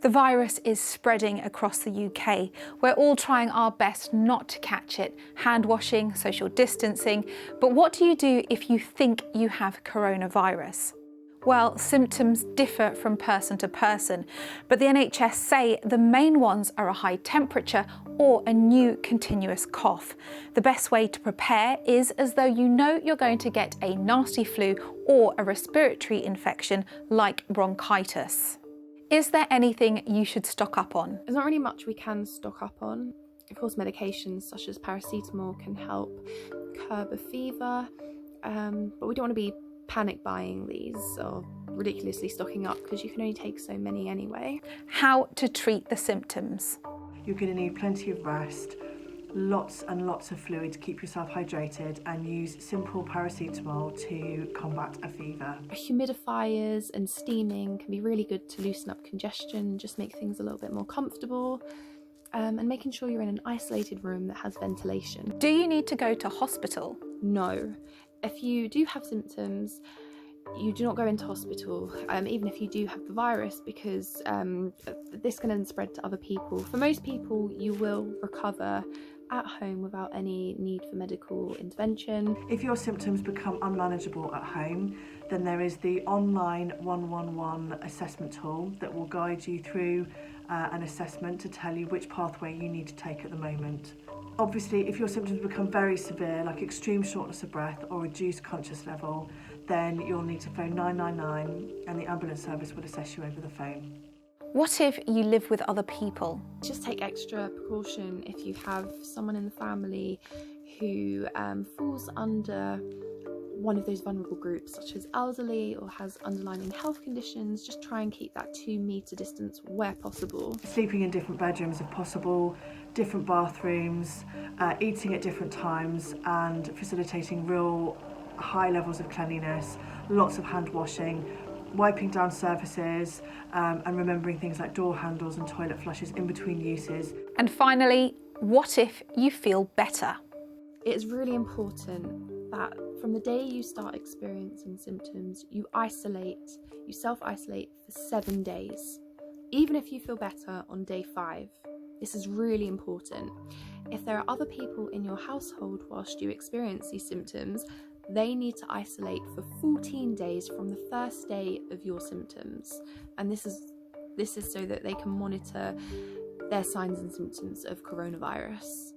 The virus is spreading across the UK. We're all trying our best not to catch it, hand washing, social distancing. But what do you do if you think you have coronavirus? Well, symptoms differ from person to person, but the NHS say the main ones are a high temperature or a new continuous cough. The best way to prepare is as though you know you're going to get a nasty flu or a respiratory infection like bronchitis. Is there anything you should stock up on? There's not really much we can stock up on. Of course, medications such as paracetamol can help curb a fever, but we don't want to be panic buying these or ridiculously stocking up because you can only take so many anyway. How to treat the symptoms? You're going to need plenty of rest, lots and lots of fluid to keep yourself hydrated, and use simple paracetamol to combat a fever. Humidifiers and steaming can be really good to loosen up congestion, just make things a little bit more comfortable, and making sure you're in an isolated room that has ventilation. Do you need to go to hospital? No. If you do have symptoms, you do not go into hospital, even if you do have the virus, because this can then spread to other people. For most people, you will recover at home without any need for medical intervention. If your symptoms become unmanageable at home, then there is the online 111 assessment tool that will guide you through an assessment to tell you which pathway you need to take at the moment. Obviously, if your symptoms become very severe, like extreme shortness of breath or reduced conscious level, then you'll need to phone 999 and the ambulance service will assess you over the phone. What if you live with other people? Just take extra precaution if you have someone in the family who falls under one of those vulnerable groups, such as elderly or has underlying health conditions. Just try and keep that 2-metre distance where possible. Sleeping in different bedrooms if possible, different bathrooms, eating at different times, and facilitating real high levels of cleanliness, lots of hand washing, wiping down surfaces, and remembering things like door handles and toilet flushes in between uses. And finally, what if you feel better? It's really important that from the day you start experiencing symptoms, you self-isolate for 7 days, even if you feel better on day 5. This is really important. If there are other people in your household whilst you experience these symptoms, they need to isolate for 14 days from the first day of your symptoms. And this is so that they can monitor their signs and symptoms of coronavirus.